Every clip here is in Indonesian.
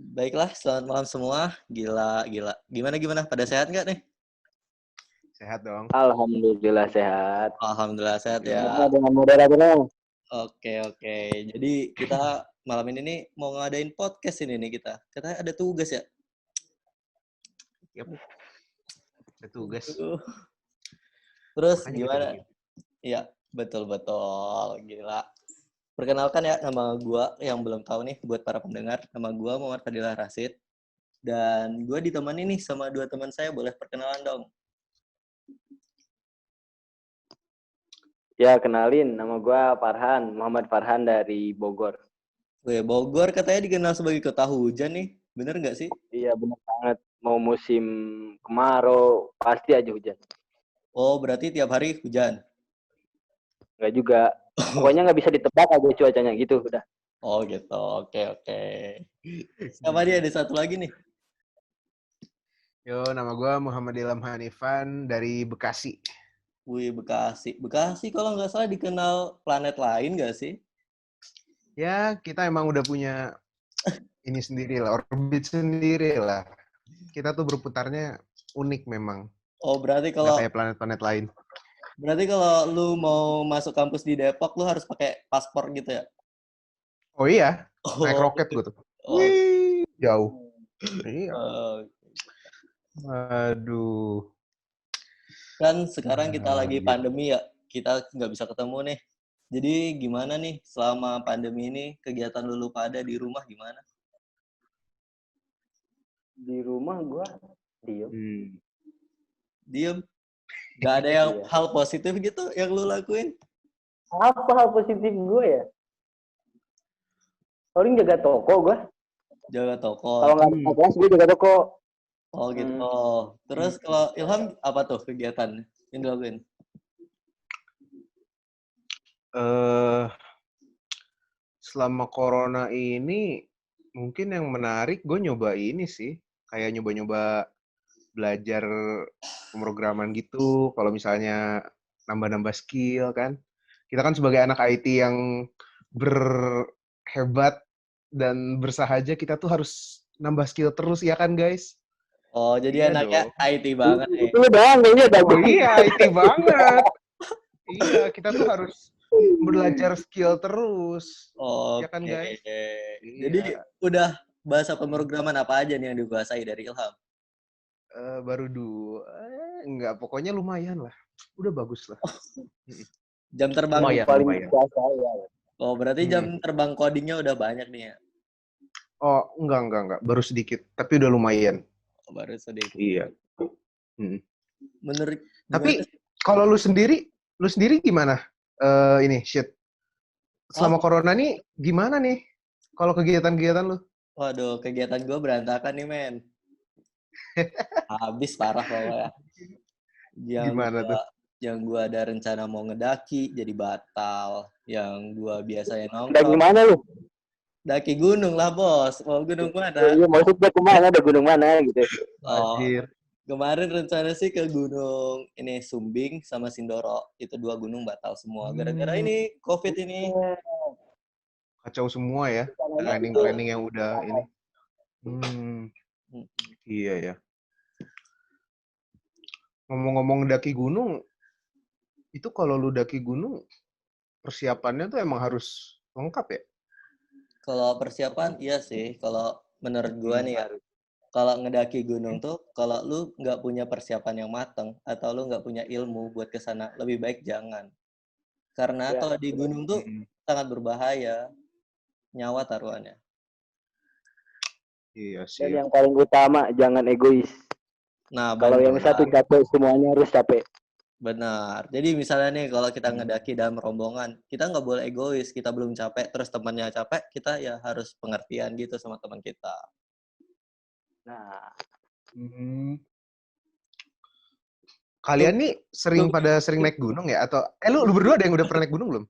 Baiklah, selamat malam semua. Gila, gila. Gimana? Pada sehat nggak nih? Sehat dong. Alhamdulillah sehat. Alhamdulillah sehat ya. Gimana dengan moderatornya? Oke. Jadi kita malam ini nih mau ngadain podcast ini nih kita. Kita ada tugas ya. Yap. Ada tugas. Terus Makanya kita gimana? bikin. Iya, betul. Gila. Perkenalkan ya, nama gua yang belum tahu nih buat para pendengar. Nama gua Muhammad Fadilah Rasid. Dan gua ditemani nih sama dua teman saya. Boleh perkenalan dong? Ya, kenalin. Nama gua Farhan. Muhammad Farhan dari Bogor. Weh, Bogor katanya dikenal sebagai kota hujan nih. Bener nggak sih? Iya, benar banget. Mau musim kemarau, pasti aja hujan. Oh, berarti tiap hari hujan? Nggak juga. Pokoknya nggak bisa ditebak aja cuacanya gitu. Udah. Oh gitu, oke. Siapa dia? Ada satu lagi nih. Yo, nama gue Muhammad Ilham Hanifan dari Bekasi. Wih, Bekasi. Bekasi kalau nggak salah dikenal planet lain nggak sih? Ya, kita emang udah punya ini sendiri lah, orbit sendiri lah. Kita tuh berputarnya unik memang. Oh, berarti Nggak kayak planet-planet lain. kalau lu mau masuk kampus di Depok, lu harus pakai paspor gitu ya? Oh iya, naik Oh, roket gue tuh. oh, Wih, jauh. Iya. oh. Aduh. Kan sekarang kita lagi pandemi ya, kita nggak bisa ketemu nih. Jadi gimana nih selama pandemi ini kegiatan lu pada di rumah gimana? Di rumah gua diem. Diem? Nggak ada yang Iya. hal positif gitu yang lu lakuin? Apa hal positif gue ya? Paling jaga toko gua. Jaga toko. Kalau nggak ada kelas, gue jaga toko. Oh gitu. Terus kalau Ilham apa tuh kegiatan yang dilakuin? Selama corona ini mungkin yang menarik gue nyoba ini sih, kayak nyoba-nyoba belajar pemrograman gitu. Kalau misalnya nambah-nambah skill kan, kita kan sebagai anak IT yang berhebat dan bersahaja, kita tuh harus nambah skill terus ya kan guys? Oh, jadi Iya anaknya dong. IT banget nih. Itu doang kayaknya udah. Oh iya, IT banget. Iya, kita tuh harus belajar skill terus. Ya kan Oke. guys? Jadi Iya. udah bahasa pemrograman apa aja nih yang dikuasai dari Ilham? Baru enggak, pokoknya lumayan lah. Udah bagus lah. Jam terbang Paling Lumayan. biasa ya. Oh, berarti jam terbang codingnya udah banyak nih ya? Oh, enggak. Baru sedikit, tapi udah lumayan. Oh, baru sedikit. Iya. Menurut Tapi gimana sih? kalau lu sendiri gimana? Selama corona nih gimana nih? Kalau kegiatan-kegiatan lu? Waduh, kegiatan gue berantakan nih, men. Habis parah pokoknya. Gimana tuh? Yang gua ada rencana mau ngedaki jadi batal. Yang gua biasanya Dari nongkrong. mana lu? Daki gunung lah, Bos. Mau gunung mana? Iya, maksudnya kemana? Ada gunung mana gitu. Oh, Anjir. kemarin rencana sih ke gunung ini Sumbing sama Sindoro. Itu dua gunung batal semua. Gara-gara ini COVID ini. Kacau semua ya. Planning yang udah ini. Iya ya. Ngomong-ngomong daki gunung, itu kalau lu daki gunung, persiapannya tuh emang harus lengkap ya? Kalau persiapan, iya sih. Kalau menurut gua nih ya, kalau ngedaki gunung tuh, kalau lu nggak punya persiapan yang matang atau lu nggak punya ilmu buat ke sana, lebih baik jangan. Karena kalau di gunung tuh sangat berbahaya, nyawa taruhannya. Iya sih. Dan yang paling utama, jangan egois. Nah, Kalau yang satu capek, semuanya harus capek. benar. Jadi misalnya nih, kalau kita ngedaki dalam rombongan, kita nggak boleh egois. Kita belum capek, terus temannya capek, kita ya harus pengertian gitu sama teman kita. Nah, Kalian nih sering naik gunung ya? Atau lu berdua ada yang udah pernah naik gunung belum?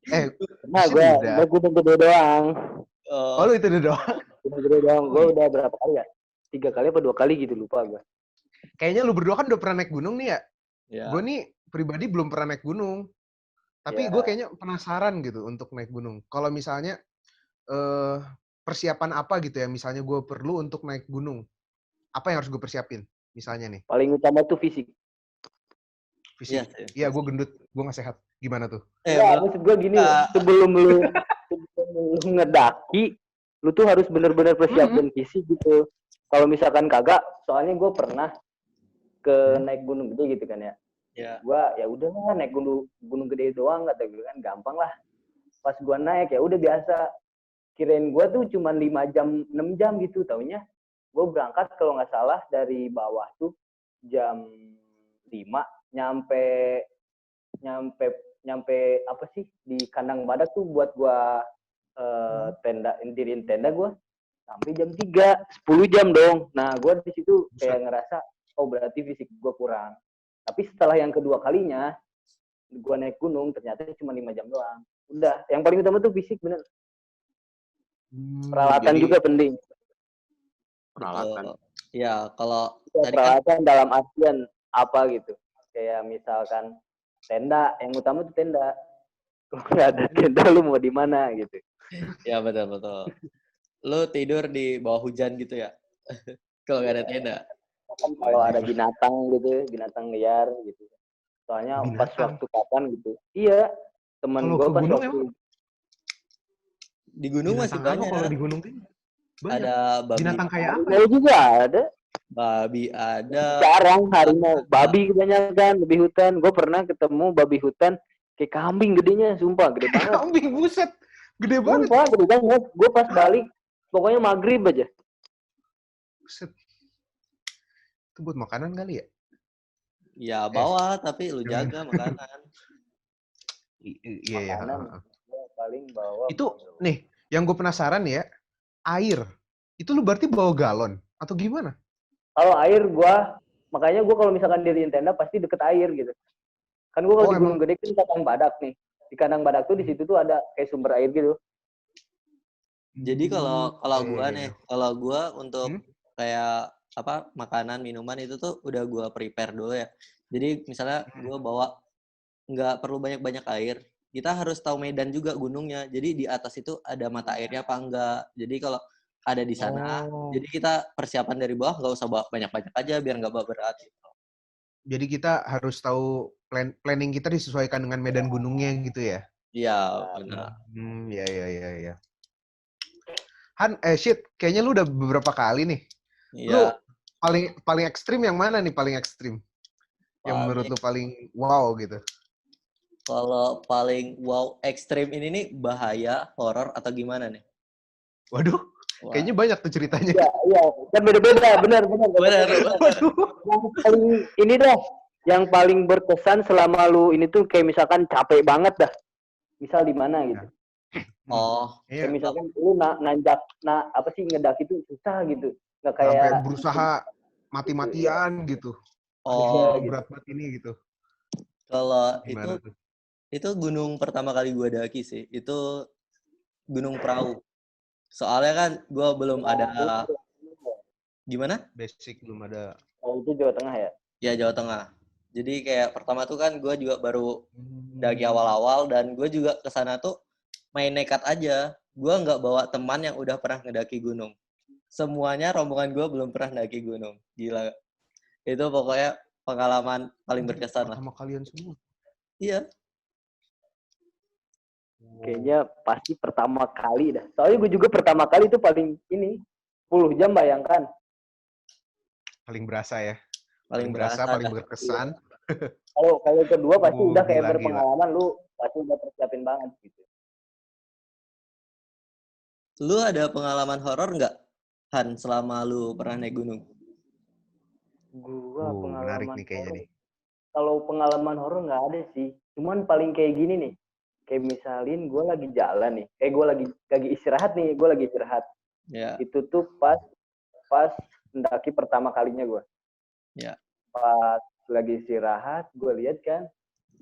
nah gue gunung gede doang. Oh, lu itu doang? Gunung gede doang. Gue udah berapa kali ya? 3 kali apa 2 kali gitu, lupa gue. Kayaknya lu berdua kan udah pernah naik gunung nih ya? Ya. Gue nih pribadi belum pernah naik gunung. Tapi gue kayaknya penasaran gitu untuk naik gunung. Kalau misalnya persiapan apa gitu ya, misalnya gue perlu untuk naik gunung. Apa yang harus gue persiapin? Misalnya nih, Paling utama tuh fisik. Iya fisik. sih. Iya, gue gendut, gue nggak sehat. Gimana tuh? Enggak, Belum maksud gue gini, Kak. sebelum lu ngedaki, lu tuh harus bener-bener persiapin fisik gitu. Kalau misalkan kagak, soalnya gue pernah ke naik gunung gede gitu kan ya. Ya. Gua ya udah lah naik gunung gede doang kata gue kan gampang lah. Pas gua naik ya udah biasa. Kirain gua tuh cuma 5 jam 6 jam gitu taunya. Gua berangkat kalau nggak salah dari bawah tuh jam 5 nyampe nyampe nyampe apa sih di kandang badak tuh buat gua tenda diriin tenda gua sampai jam 3 10 jam dong. Nah, gua di situ Buset. kayak ngerasa oh berarti fisik gua kurang. Tapi setelah yang kedua kalinya gue naik gunung ternyata cuma 5 jam doang. Udah, yang paling utama tuh fisik bener. Peralatan Jadi juga penting. peralatan. Ya, kalau Ya, tadi kan peralatan dalam artian apa gitu. Kayak misalkan tenda, yang utama tuh tenda. Kalau nggak ada tenda lu mau di mana gitu. ya betul. Lu tidur di bawah hujan gitu ya? Kalau nggak ada tenda. Kan kalau ada binatang gitu, binatang liar gitu. Soalnya pas Binatang. waktu kapan gitu. Iya, teman Kalau gue ke pas gunung waktu emang Di gunung masih binatang apa kalau banyak. di gunung tuh? Banyak. Ada babi, Binatang kayak apa? harimau juga ada. babi ada. Jarang harimau, babi kebanyakan, babi hutan. Gue pernah ketemu babi hutan kayak kambing gedenya, sumpah gede banget. Kambing, buset. Gede banget. Sumpah gede banget. Gue pas balik, pokoknya maghrib aja. Buset. Itu buat makanan kali ya? Ya bawa, tapi lu jaga makanan. Iya ya. Makanan, gua paling bawa. Itu nih, yang gue penasaran ya, air. Itu lu berarti bawa galon atau gimana? Kalau air makanya gue kalau misalkan diriin tenda pasti deket air gitu. Kan gue kalau Oh, di Gunung Gede kan di kandang badak nih. Di kandang badak tuh di situ tuh ada kayak sumber air gitu. Jadi kalau gua iya. nih, kalau gua untuk kayak apa makanan minuman itu tuh udah gua prepare dulu ya. Jadi misalnya gua bawa nggak perlu banyak-banyak air. Kita harus tahu medan juga gunungnya. Jadi di atas itu ada mata airnya apa enggak. Jadi kalau ada di sana, jadi kita persiapan dari bawah nggak usah bawa banyak-banyak aja biar nggak bawa berat. Gitu. Jadi kita harus tahu planning kita disesuaikan dengan medan gunungnya gitu ya? Iya, benar. Iya. Han, shit, kayaknya lu udah beberapa kali nih. Lu Iya. paling ekstrim yang mana nih paling ekstrim? Yang menurut lu paling wow gitu? Kalau paling wow ekstrim ini nih bahaya, horor atau gimana nih? Waduh, kayaknya banyak tuh ceritanya. Iya, kan beda-beda, benar. Benar. Yang paling ini dah, yang paling berkesan selama lu ini tuh kayak misalkan capek banget dah. Misal di mana gitu. Oh, Kayak misalkan lu nanjak apa sih ngedaki itu susah gitu. Nggak kayak sampai berusaha mati-matian gitu. Oh, berat banget ini gitu. Kalau Gimana tuh? itu gunung pertama kali gue daki sih. Itu Gunung Perahu. Soalnya kan gue belum ada gimana? Basic belum ada. Oh, itu Jawa Tengah ya? Ya Jawa Tengah. Jadi kayak pertama tuh kan gue juga baru daki awal-awal dan gue juga kesana tuh main nekat aja. Gue nggak bawa teman yang udah pernah ngedaki gunung. Semuanya rombongan gue belum pernah daki gunung. Gila. Itu pokoknya pengalaman paling berkesan lah. Sama kalian semua. Iya. Kayaknya pasti pertama kali dah. Soalnya gue juga pertama kali itu paling ini 10 jam bayangkan. Paling berasa ya. Paling berasa, paling berkesan. Kalau kedua pasti udah kayak gila. berpengalaman, lu pasti udah persiapin banget gitu. Lu ada pengalaman horor nggak, Han, selama lu pernah naik gunung? Gua Menarik pengalaman nih kayaknya horor. nih. Kalau pengalaman horor nggak ada sih. Cuman paling kayak gini nih. Kayak misalin gue lagi jalan nih. Gue lagi istirahat nih. Gue lagi istirahat. Ya. Itu tuh pas mendaki pertama kalinya gue. Ya. Pas lagi istirahat, gue lihat kan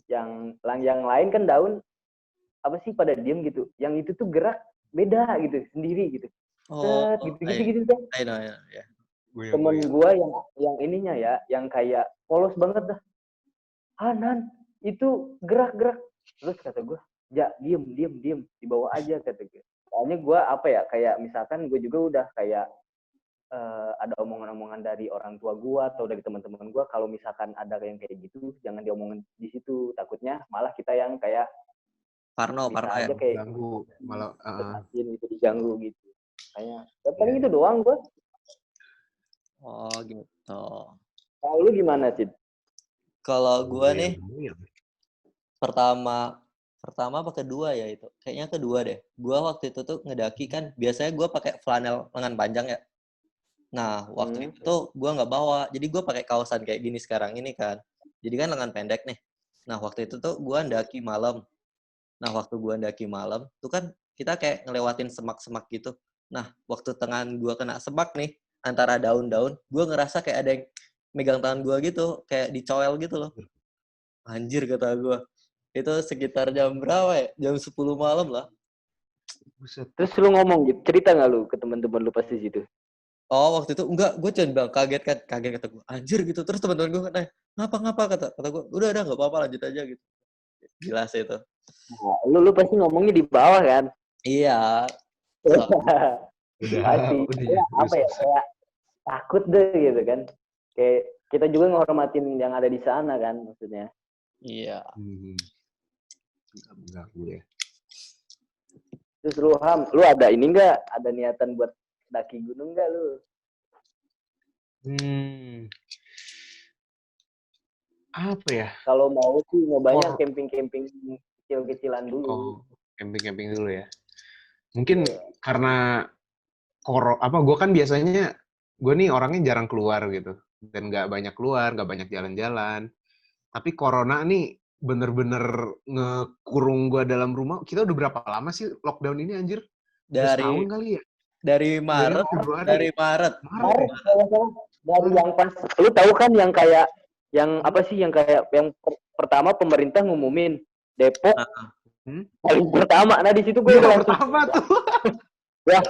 yang lain kan daun apa sih pada diem gitu. Yang itu tuh gerak beda gitu, sendiri gitu. Oh, gitu kan. I know, ya. Temen gue yang ininya ya, yang kayak polos banget dah. Han, itu gerak. Terus kata gue, ya diem, dibawa aja kata gue. Soalnya gue apa ya, kayak misalkan gue juga udah kayak ada omongan-omongan dari orang tua gue atau dari teman-teman gue, kalau misalkan ada yang kayak gitu jangan diomongin di situ, takutnya malah kita yang kayak Parno bisa ya. aja kayak Ganggu malah. gitu, diganggu gitu. Kayak ya paling Iya, itu doang gue. Oh gitu. Kalau lu gimana sih? Kalau gua nih iya. pertama apa kedua ya itu? Kayaknya kedua deh. Gua waktu itu tuh ngedaki kan, biasanya gua pakai flanel lengan panjang ya. Nah, waktu itu tuh gua nggak bawa. Jadi gua pakai kaosan kayak gini sekarang ini kan. Jadi kan lengan pendek nih. Nah, waktu itu tuh gua ndaki malam. Nah, waktu gua ndaki malam, tuh kan kita kayak ngelewatin semak-semak gitu. Nah, waktu tangan gua kena semak nih, antara daun-daun, gua ngerasa kayak ada yang megang tangan gua gitu, kayak dicoel gitu loh. Anjir kata gua. Itu sekitar jam berapa ya? Jam 10 malam lah. Buset. Terus lu ngomong gitu, cerita nggak lu ke teman-teman lu pas di situ? Oh, waktu itu enggak, gue cuma bilang kaget kan, kaget kata gue, anjir gitu. Terus teman-teman gue nanya, ngapa kata gue, udah nggak apa-apa lanjut aja gitu. Gila sih itu. Nah, lu pasti ngomongnya di bawah kan? Iya. So, Pasti. Udah Ya, apa ya? buset. Kayak takut deh gitu kan. Kayak kita juga ngehormatin yang ada di sana kan maksudnya. iya. Ganggu ya. Terus lu lu ada ini enggak? Ada niatan buat daki gunung enggak lu? Apa ya? Kalau mau sih nyobanya camping-camping kecil-kecilan dulu. Oh, camping-camping dulu ya. Mungkin karena gue kan biasanya gue nih orangnya jarang keluar gitu dan nggak banyak keluar, nggak banyak jalan-jalan. Tapi corona nih bener-bener ngekurung gue dalam rumah. Kita udah berapa lama sih lockdown ini anjir? Udah setahun Dari kali ya? dari Dari Maret, Februari. dari Maret. Maret ya? Dari yang pas, lu tahu kan yang kayak yang apa sih, yang kayak yang pertama pemerintah ngumumin Depok paling pertama. Nah di situ gue Yang udah langsung pertama tuh. ya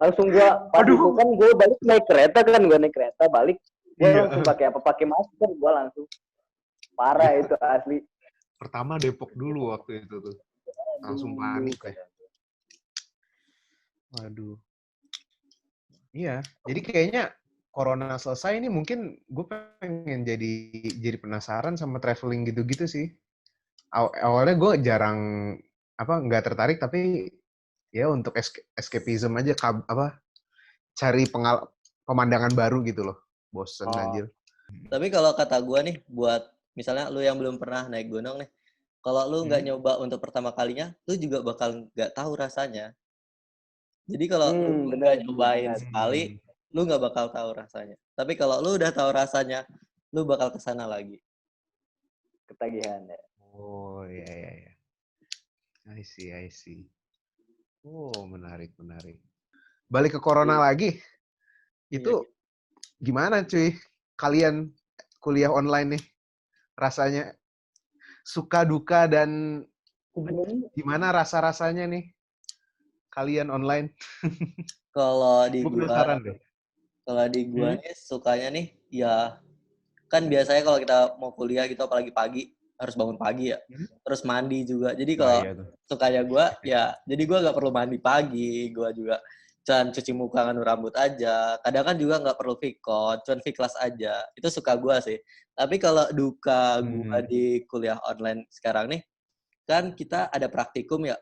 langsung gue pas itu Aduh. kan gue balik naik kereta kan, gue naik kereta balik gue Iya. langsung pakai masker, gue langsung parah Iya. itu asli. Pertama Depok dulu waktu itu tuh. Langsung panik ya. Waduh. Iya, jadi kayaknya corona selesai ini mungkin gue pengen jadi penasaran sama traveling gitu-gitu sih. Awalnya gue jarang nggak tertarik, tapi ya untuk escapism aja cari pemandangan baru gitu loh. Bosen anjir. Tapi kalau kata gue nih, buat misalnya lu yang belum pernah naik gunung nih, kalau lu nggak nyoba untuk pertama kalinya, lu juga bakal nggak tahu rasanya. Jadi kalau lu nggak nyobain sekali, lu nggak bakal tahu rasanya. Tapi kalau lu udah tahu rasanya, lu bakal kesana lagi. Ketagihan ya. Oh iya. I see. Oh menarik. Balik ke corona lagi. Itu gimana cuy? Kalian kuliah online nih rasanya? Suka duka dan gimana rasa-rasanya nih kalian online? Kalau di Gue gua, penasaran deh. kalau di gua nih sukanya nih, ya kan biasanya kalau kita mau kuliah gitu apalagi pagi harus bangun pagi ya, terus mandi juga. Jadi kalau sukanya gua ya, jadi gua nggak perlu mandi pagi, gua juga cuman cuci muka nganu rambut aja. Kadang kan juga nggak perlu vikot, cuman viklas aja. Itu suka gua sih. Tapi kalau duka gua di kuliah online sekarang nih, kan kita ada praktikum ya.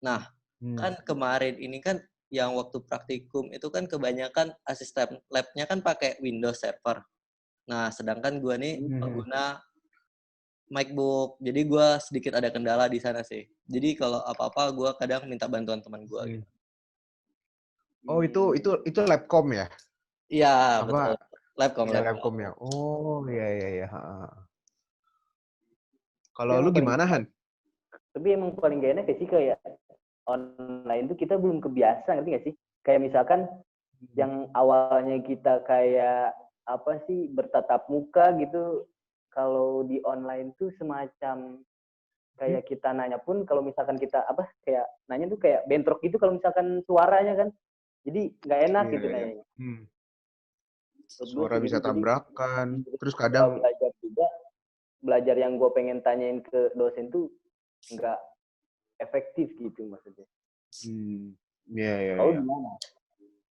Nah, kan kemarin ini kan yang waktu praktikum itu kan kebanyakan asisten lab-nya kan pakai Windows Server. Nah, sedangkan gue nih pengguna MacBook. Jadi gue sedikit ada kendala di sana sih. Jadi kalau apa-apa gue kadang minta bantuan teman gue gitu. Oh, itu Labcom ya? Iya, betul. Labcom. Labcom ya. Oh, iya. Kalau lu gimana, Han? Tapi emang paling gak enak sih kayak online tuh kita belum kebiasa, ngerti gak sih? Kayak misalkan yang awalnya kita kayak apa sih bertatap muka gitu, kalau di online tuh semacam kayak kita nanya pun kalau misalkan kita kayak nanya tuh kayak bentrok gitu kalau misalkan suaranya kan, jadi nggak enak gitu nanya. Suara bisa tabrakan, terus kadang belajar yang gue pengen tanyain ke dosen tuh nggak efektif gitu maksudnya. Iya. Kalau gimana?